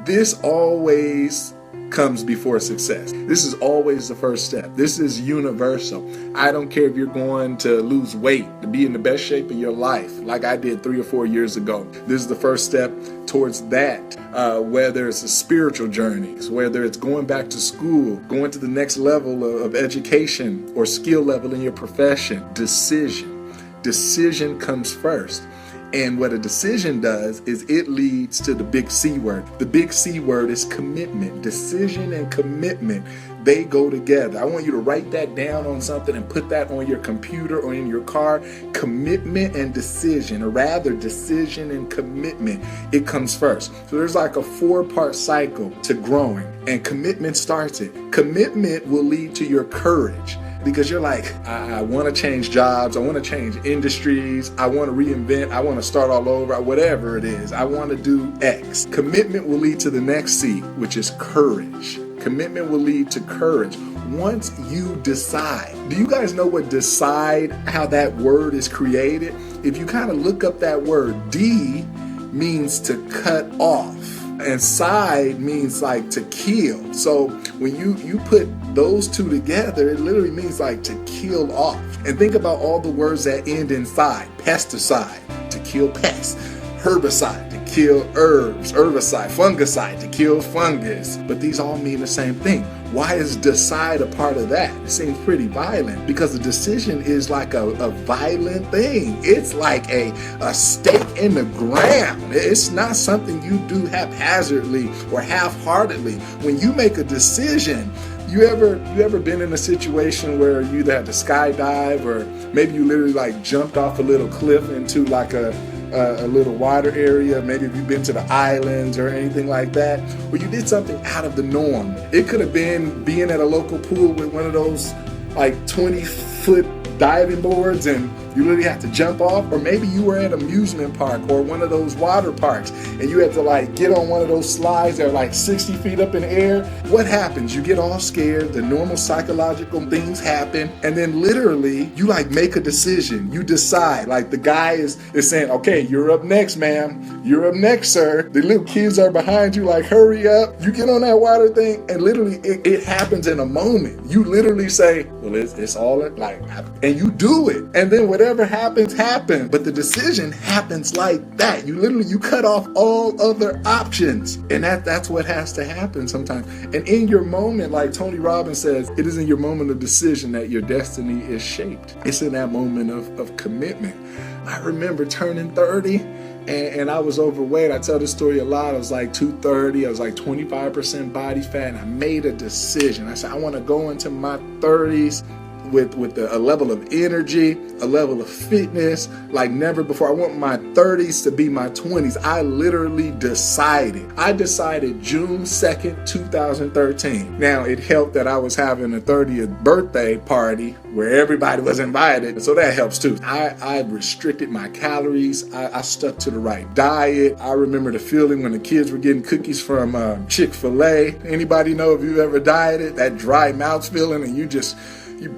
This always comes before success. This is always the first step. This is universal. I don't care if you're going to lose weight, to be in the best shape of your life, like I did 3 or 4 years ago. This is the first step towards that. Whether it's a spiritual journey, whether it's going back to school, going to the next level of education or skill level in your profession, Decision comes first. And what a decision does is it leads to the big C word. The big C word is commitment. Decision and commitment, they go together. I want you to write that down on something and put that on your computer or in your car. Commitment and decision, or rather decision and commitment, it comes first. So there's like a 4-part cycle to growing, and commitment starts it. Commitment will lead to your courage. Because you're like, I want to change jobs, I want to change industries, I want to reinvent, I want to start all over, whatever it is, I want to do X. Commitment will lead to the next C, which is courage. Commitment will lead to courage. Once you decide, do you guys know what decide, how that word is created? If you kind of look up that word, D means to cut off. And side means like to kill. So when you put those two together, it literally means like to kill off. And think about all the words that end in side. Pesticide, to kill pests. Herbicide, to kill herbs. Herbicide, fungicide, to kill fungus. But these all mean the same thing. Why is decide a part of that? It seems pretty violent, because a decision is like a violent thing. It's like a stake in the ground. It's not something you do haphazardly or half-heartedly. When you make a decision, you ever been in a situation where you either had to skydive, or maybe you literally like jumped off a little cliff into like a little water area? Maybe if you've been to the islands or anything like that, where you did something out of the norm. It could have been being at a local pool with one of those like 20-foot diving boards and you literally have to jump off, or maybe you were at an amusement park or one of those water parks and you had to like get on one of those slides that are like 60 feet up in the air. What happens? You get all scared, the normal psychological things happen, and then literally you like make a decision. You decide, like the guy is saying, okay, you're up next, ma'am. You're up next, sir. The little kids are behind you, like hurry up. You get on that water thing and literally it happens in a moment. You literally say, well, it's all like, and you do it. And then whatever happens. But the decision happens like that. You cut off all other options. And that's what has to happen sometimes. And in your moment, like Tony Robbins says, it is in your moment of decision that your destiny is shaped. It's in that moment of commitment. I remember turning 30 and I was overweight. I tell this story a lot. I was like 230. I was like 25% body fat. And I made a decision. I said, I want to go into my 30s with a level of energy, a level of fitness like never before. I want my 30s to be my 20s. I literally decided. I decided June 2nd, 2013. Now, it helped that I was having a 30th birthday party where everybody was invited, so that helps too. I restricted my calories. I stuck to the right diet. I remember the feeling when the kids were getting cookies from Chick-fil-A. Anybody know if you've ever dieted? That dry mouth feeling, and you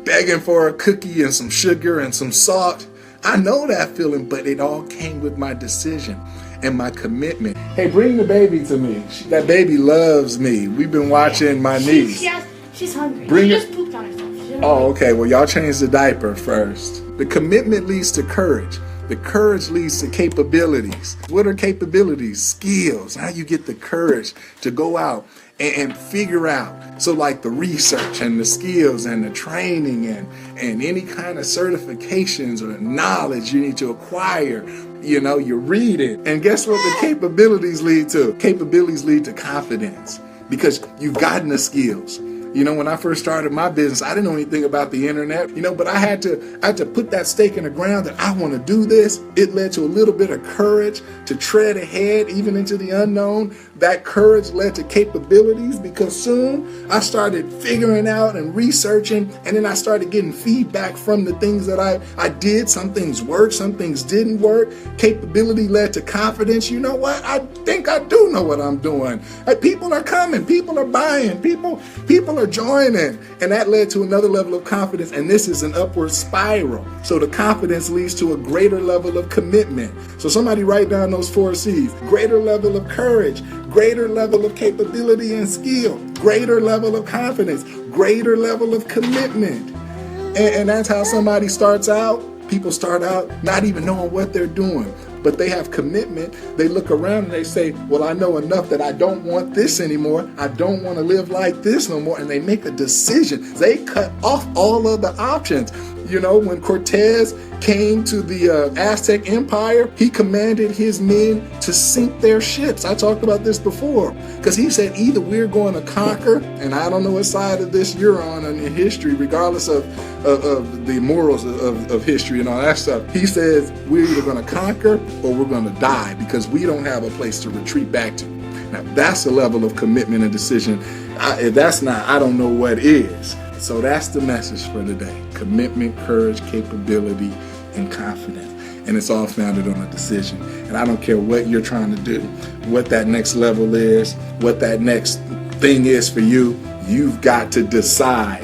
begging for a cookie and some sugar and some salt. I know that feeling, but it all came with my decision and my commitment. Hey, bring the baby to me. That baby loves me. We've been watching my niece. She's hungry. Bring she it. just pooped on herself. Oh, okay. Well, y'all change the diaper first. The commitment leads to courage. The courage leads to capabilities. What are capabilities? Skills. How you get the courage to go out and figure out. So like the research and the skills and the training and any kind of certifications or knowledge you need to acquire. You read it. And guess what the capabilities lead to? Capabilities lead to confidence, because you've gotten the skills. When I first started my business, I didn't know anything about the internet, but I had to put that stake in the ground that I want to do this. It led to a little bit of courage to tread ahead, even into the unknown. That courage led to capabilities, because soon I started figuring out and researching, and then I started getting feedback from the things that I did. Some things worked, some things didn't work. Capability led to confidence. You know what? I think I do know what I'm doing. People are coming, people are buying, people are are joining. And that led to another level of confidence. And this is an upward spiral. So the confidence leads to a greater level of commitment. So somebody write down those 4 C's. Greater level of courage, greater level of capability and skill, greater level of confidence, greater level of commitment. And that's how somebody starts out. People start out not even knowing what they're doing, but they have commitment. They look around and they say, well, I know enough that I don't want this anymore. I don't want to live like this no more. And they make a decision. They cut off all of the options. You know, when Cortez came to the Aztec Empire, he commanded his men to sink their ships. I talked about this before, because he said either we're going to conquer, and I don't know what side of this you're on in history, regardless of the morals of history and all that stuff. He says we're either going to conquer or we're going to die, because we don't have a place to retreat back to. Now, that's a level of commitment and decision. If that's not, I don't know what is. So that's the message for today. Commitment, courage, capability, and confidence. And it's all founded on a decision. And I don't care what you're trying to do, what that next level is, what that next thing is for you. You've got to decide